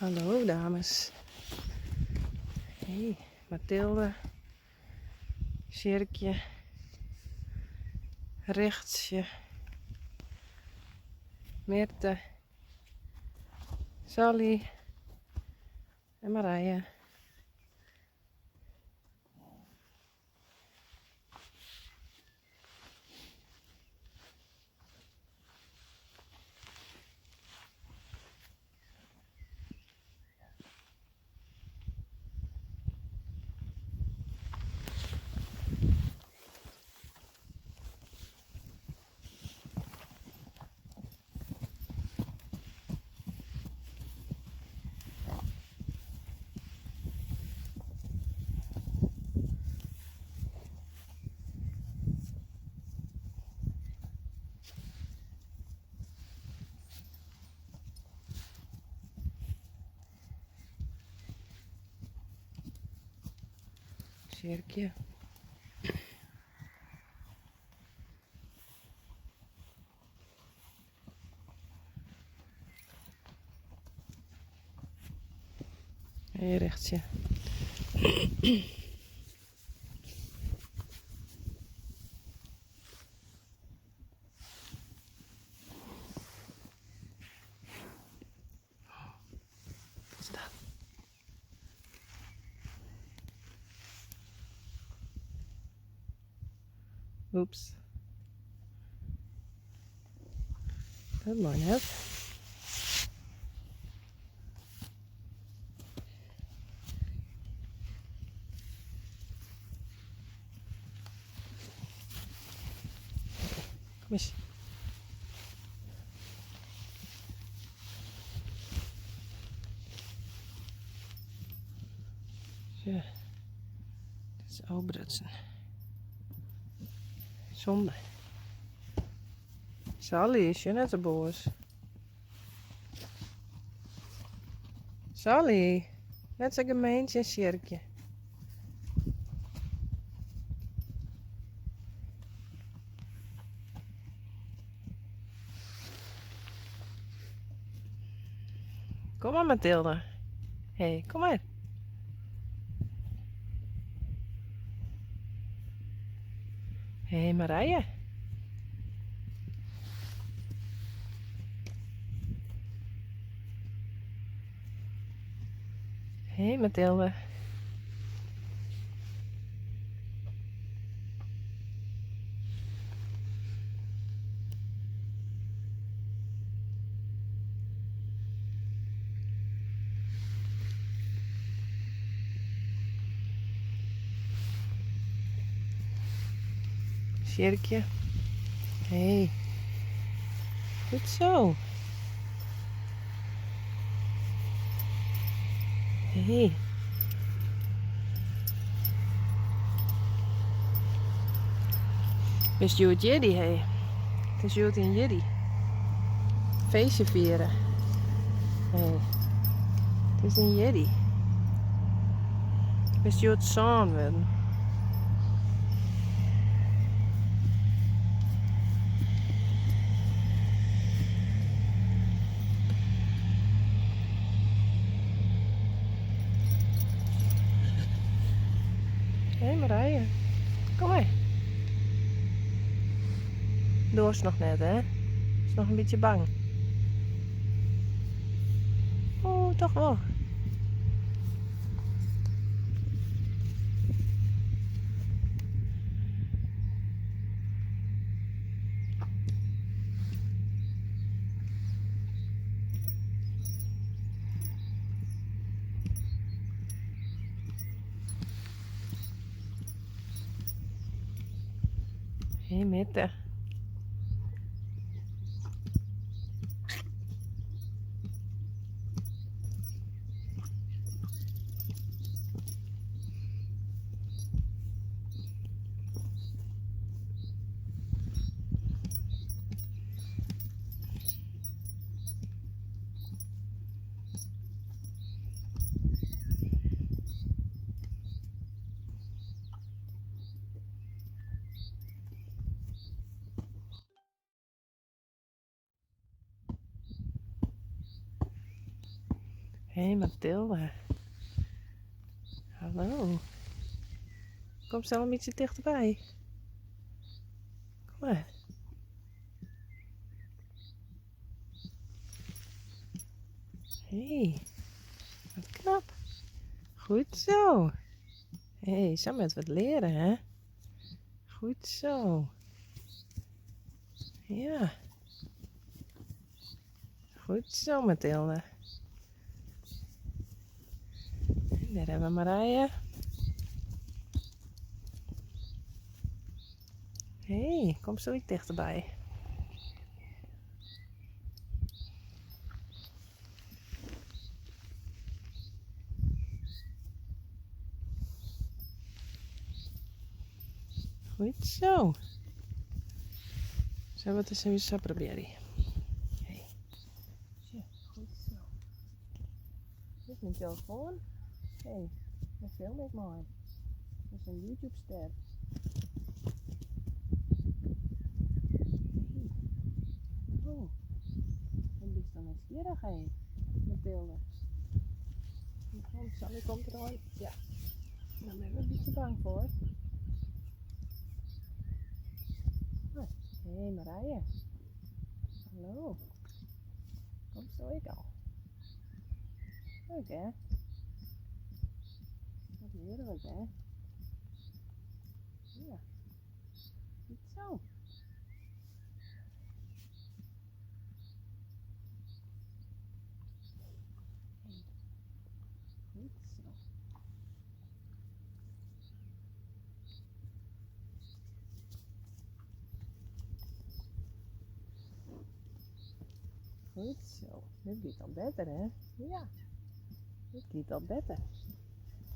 Hallo dames. Hey, Mathilde. Sjerkje. Rechtsje. Meerte. Sally. En Marije. Sjerkje. En rechtsje. Wat is dat? Oeps. Dat mooi net. Kom eens. Zo. Dit is Obrutsen. Zonde. Sally, is je net zo boos? Sally, net zo gemeentje, Sjerkje. Kom maar, Mathilde. Hé, kom maar. Hé, Marije. Hé, Mathilde. Sjerkje. Hé. Goed zo. Hé. Wist je het Jiddy, hé? Het is Joet in Jiddy. Feestje vieren. Hé. Het is een Jiddy. Wist je het zo'n worden? Hé, Marije. Kom maar. Doos nog net, hè? Is nog een beetje bang. Oh, toch wel. Hé, Mitte. Hé, Mathilde. Hallo. Kom snel een beetje dichterbij. Kom maar. Hé, wat knap. Goed zo. Hé, zo met wat leren, hè? Goed zo. Ja. Goed zo, Mathilde. En daar hebben we Marije. Hé, kom zo iets dichterbij. Goed zo. Zo, wat is er zo proberen? Hey. Ja, goed zo. Dit is mijn telefoon. Hé, hey, dat film ik maar. Dat is een YouTube-ster. Oh, en die is dan nieuwsgierig, hé, Mathilde. Sally komt er al. Ja, daar ben ik een beetje bang voor. Hé, Marije. Hallo. Kom zo ik al. Leuk, hè? Wat heerlijk, hè? Ja, goed zo. Goed zo. Goed zo. Dit gaat al beter, hè? Ja, dit gaat al beter.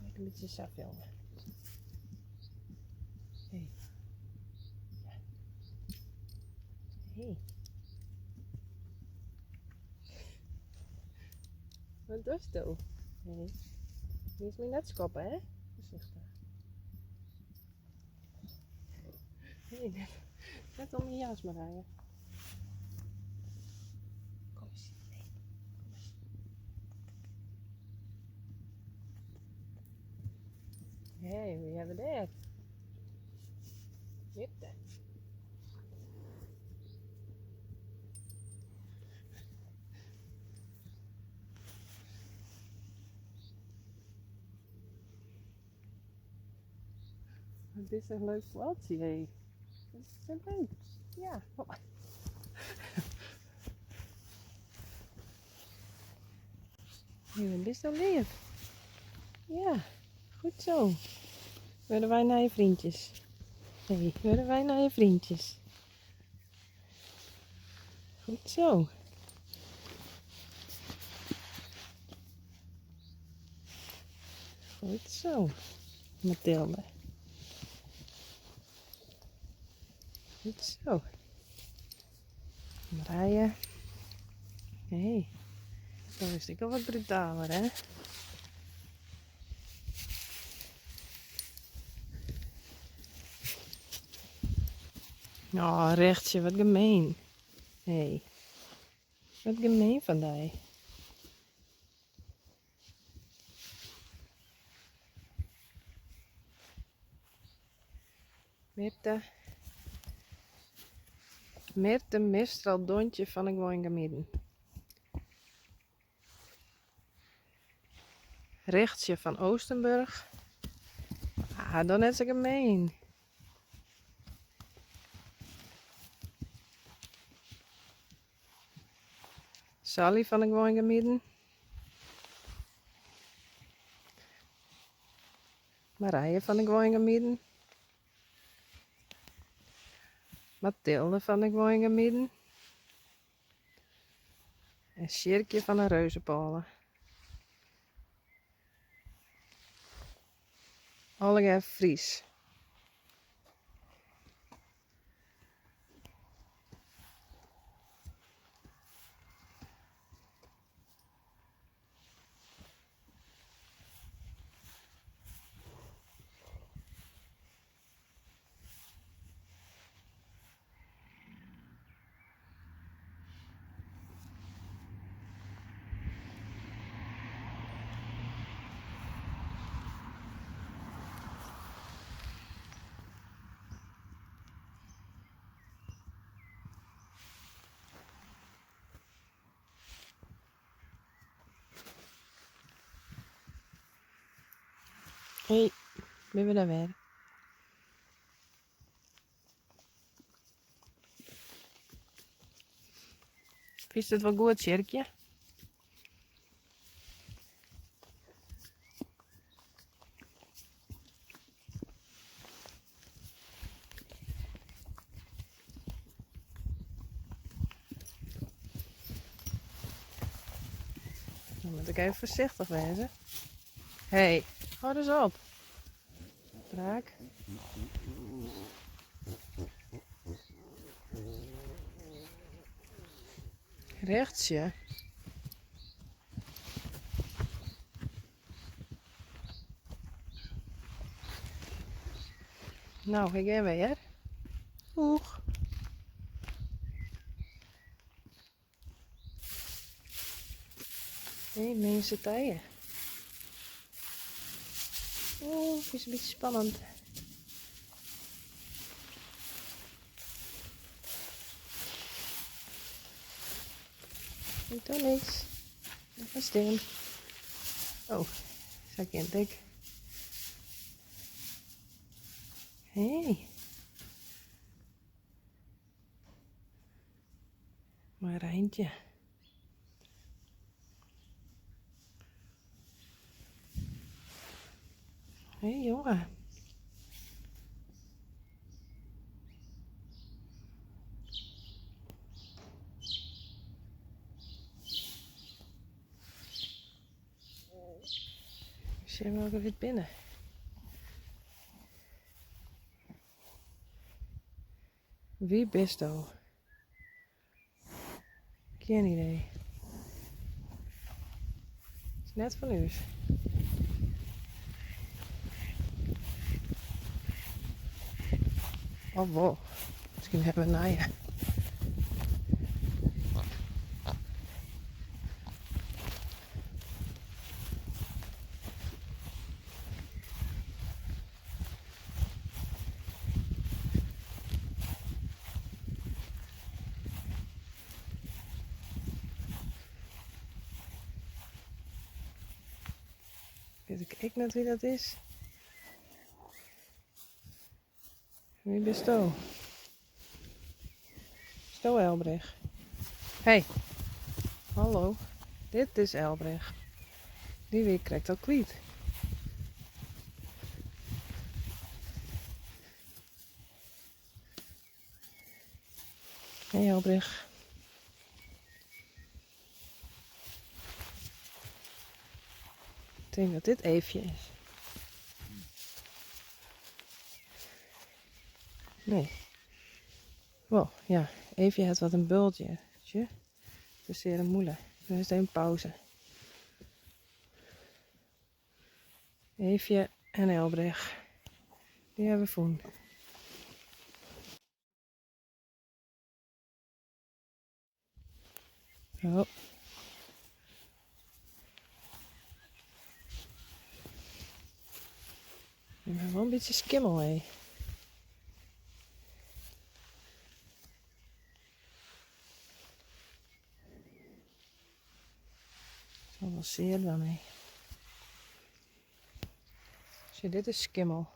Ik een beetje zo filmen. Hé. Ja. Hé. Wat doe je nou? Hé. Die is me net skoppen, hè? Voorzichtig. Hé, net om je jas, Marije. Kom eens. Nee. Kom eens. Hé, wie hebben we daar? Witte. Dit is een leuk plaatsje, hé. Dat is zo leuk. Ja. Oh. Dit is zo lief. Ja, goed zo. Worden wij naar je vriendjes? Hé, worden wij naar je vriendjes? Goed zo. Goed zo, Mathilde. Goed zo. Marije. Hé, dat is ik al wat brutaler, hè? Oh, rechtje, wat gemeen. Hé, wat gemeen van die. Mirte Mistral Dontje van ik woon midden. Rechtje van Oostenburg. Ah, dan is ze gemeen. Sally van ik woon midden. Marije van ik woon midden. Mathilde van ik woon midden. En Sjerkje van een reuzenpolen. Olga Fries. Ben we daar weer. Vind je het wel goed, Tjerkje? Dan moet ik even voorzichtig wezen. Hé, hey, hou eens op. Draak. Rechtsje. Nou, ik ga weer. Oeg. Hé, mensen tijden. Oeh, het is een beetje spannend. Ik doe niks. Even stil. Oh, zo kent ik. Hé. Maar Rijntje. Hé, jongen. Ik zie hem ook weer binnen. Wie bist u? Geen idee. Het is net van u. Oh wow. Misschien hebben we naaien. Weet ik net wie dat is? Wie bist u? Sto Elbrecht. Hey, hallo. Dit is Elbrecht. Die week krijgt al kwijt. Hey Elbrecht. Ik denk dat dit Eefje is. Nee. Wow, ja. Eefje had wat een bultje. Het is zeer moeilijk. Nu is het een pauze. Eefje en Elbrecht. Die hebben we gevonden. Oh. Ik ben wel een beetje skimmel, hé. Het is wel zeer dan, hé. Zie, dit is skimmel.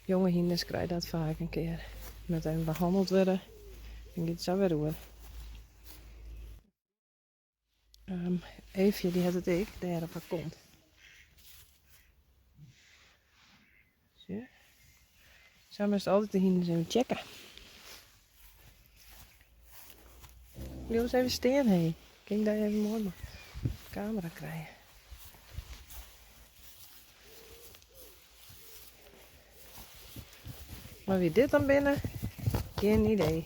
Jonge hinders krijgen dat vaak een keer. Met hem behandeld worden. En dit zo weer roer. Eefje, die had het ik, daar op haar kont. Zie je? Zo moest altijd de hinders even checken. Ik wil eens even staan, hé. Kijk daar even mooi op de camera krijgen. Maar wie dit dan binnen? Geen idee.